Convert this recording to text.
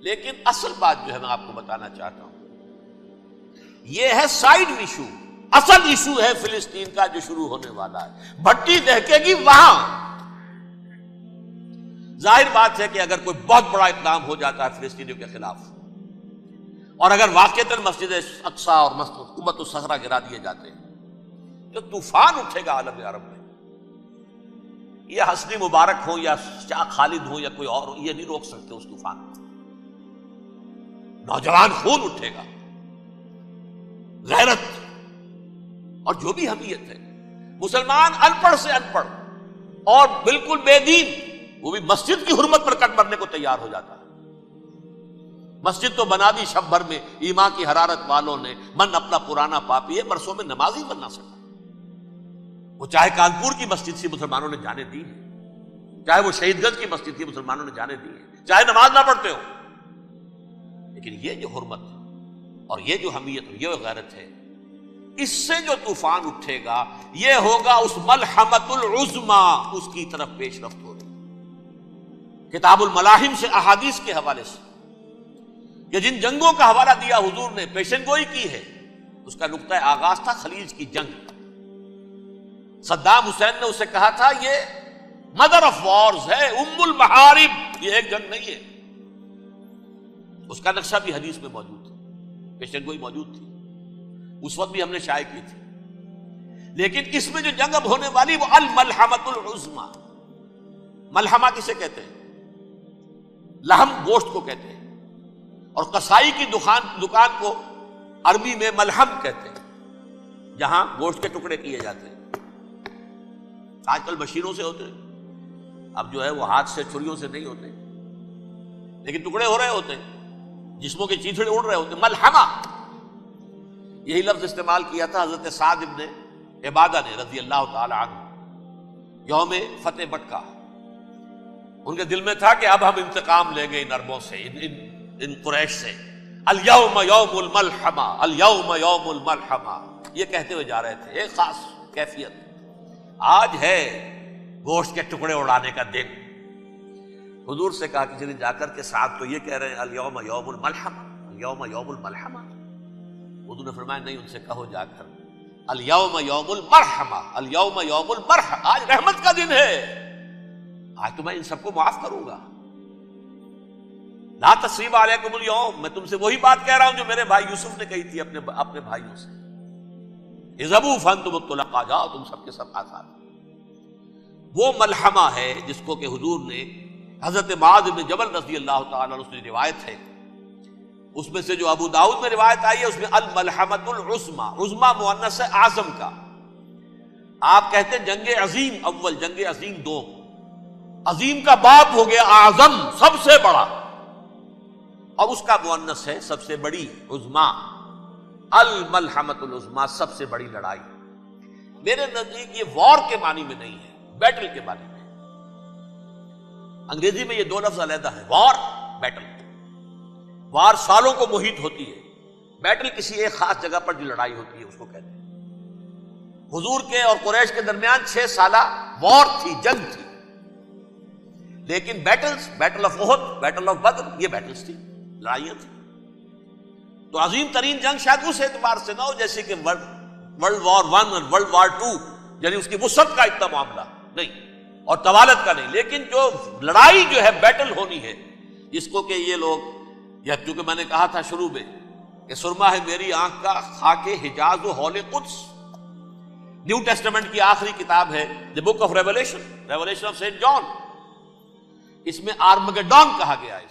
لیکن اصل بات جو ہے میں آپ کو بتانا چاہتا ہوں، یہ ہے سائیڈ ایشو. اصل ایشو ہے فلسطین کا جو شروع ہونے والا ہے. بھٹی دہکے گی وہاں. ظاہر بات ہے کہ اگر کوئی بہت بڑا اقدام ہو جاتا ہے فلسطینیوں کے خلاف، اور اگر واقعتاً مسجد اقصیٰ اور حکومت الصحرا گرا دیے جاتے ہیں تو طوفان اٹھے گا عالم عرب میں. یہ حسنی مبارک ہو یا شاہ خالد ہو یا کوئی اور ہو، یہ نہیں روک سکتے اس طوفان کو. نوجوان خون اٹھے گا، غیرت اور جو بھی حمیت ہے. مسلمان ان پڑھ سے ان پڑھ اور بالکل بے دین، وہ بھی مسجد کی حرمت پر کٹ مرنے کو تیار ہو جاتا ہے. مسجد تو بنا دی شب بھر میں ایمان کی حرارت والوں نے، من اپنا پرانا پاپی ہے، برسوں میں نماز ہی بن نہ سکا. وہ چاہے کانپور کی مسجد سے مسلمانوں نے جانے دی ہے، چاہے وہ شہید گنج کی مسجد تھی مسلمانوں نے جانے دی ہے، چاہے نماز نہ پڑھتے ہو. لیکن یہ جو حرمت اور یہ جو حمیت اور یہ غیرت ہے، اس سے جو طوفان اٹھے گا یہ ہوگا اس ملحمۃ العظما، اس کی طرف پیش رفت ہو رہی. کتاب الملاحم سے احادیث کے حوالے سے کہ جن جنگوں کا حوالہ دیا حضور نے، پیشن گوئی کی ہے، اس کا نقطہ آغاز تھا خلیج کی جنگ. صدام حسین نے اسے کہا تھا یہ مدر آف وارز ہے، ام المحارب، یہ ایک جنگ نہیں ہے. اس کا نقشہ بھی حدیث میں موجود تھا، پیشن گوئی موجود تھی، اس وقت بھی ہم نے شائع کی تھی. لیکن اس میں جو جنگ اب ہونے والی وہ الملحمۃ العظما. ملحمہ کسے کہتے ہیں؟ لحم گوشت کو کہتے ہیں، اور قصائی کی دکان کو عربی میں ملحم کہتے ہیں، جہاں گوشت کے ٹکڑے کیے جاتے ہیں. آج کل مشینوں سے ہوتے ہیں، اب جو ہے وہ ہاتھ سے چھریوں سے نہیں ہوتے، لیکن ٹکڑے ہو رہے ہوتے ہیں، جسموں کے چیتھڑے اڑ رہے ہوتے ہیں. ملحمہ، یہی لفظ استعمال کیا تھا حضرت سعد ابن عبادہ نے رضی اللہ تعالی عنہ یوم فتح مکہ. ان کے دل میں تھا کہ اب ہم انتقام لیں گے ان عربوں سے، ان قریش سے. الیوم یوم الملحمہ، الیوم یوم الملحمہ، یہ کہتے ہوئے جا رہے تھے. ایک خاص کیفیت، آج ہے گوشت کے ٹکڑے اڑانے کا دن. حضور سے کہا کہ چلیے جا کر کے ساتھ تو یہ کہہ رہے ہیں الیوم یوم الملحمہ، الیوم یوم الملحمہ. حضور نے فرمایا نہیں، ان سے کہو جا کر الیوم یوم المرحمہ، الیوم یوم المرحمہ، آج رحمت کا دن ہے، آج تو میں ان سب کو معاف کروں گا. لا تثریب علیکم اليوم، میں تم سے وہی بات کہہ رہا ہوں جو میرے بھائی یوسف نے کہی تھی اپنے بھائیوں سے. اذهبوا فانتم الطلقاء، جاؤ تم سب کے سب آزاد. وہ ملحمہ ہے جس کو کہ حضور نے حضرت معاذ بن جبل رضی اللہ تعالیٰ عنہ سے روایت ہے، اس میں سے جو ابو داؤد میں روایت آئی ہے اس میں الملحمۃ العظما، عظما مؤنث ہے اعظم کا. آپ کہتے ہیں جنگ عظیم اول، جنگ عظیم دوم. عظیم کا باپ ہو گیا اعظم، سب سے بڑا، اور اس کا مؤنث ہے سب سے بڑی، عظما. الملحمۃ العظما، سب سے بڑی لڑائی. میرے نزدیک یہ وار کے معنی میں نہیں ہے، بیٹل کے معنی میں. انگریزی میں یہ دو لفظ علیحدہ ہے، وار، بیٹل. وار سالوں کو محیط ہوتی ہے، بیٹل کسی ایک خاص جگہ پر جو لڑائی ہوتی ہے اس کو کہتے ہیں. حضور کے اور قریش کے درمیان 6 سالہ وار تھی، جنگ تھی. لیکن battles, battle of Uhud, battle of Badr, یہ بیٹلز تھی، لڑائیاں تھی. تو عظیم ترین جنگ شاید اس اعتبار سے نہ ہو جیسے کہ ورلڈ وار 1 اور ورلڈ وار 2، یعنی اس کی وسعت کا اتنا معاملہ نہیں اور طوالت کا نہیں. لیکن جو لڑائی جو ہے بیٹل ہونی ہے، جس کو کہ یہ لوگ، یا چونکہ میں نے کہا تھا شروع میں کہ سرما ہے میری آنکھ کا خاک حجاز و ہول قدس، نیو ٹیسٹمنٹ کی آخری کتاب ہے the book of revelation, revelation of saint John. اس میں آرمگیڈون کہا گیا ہے.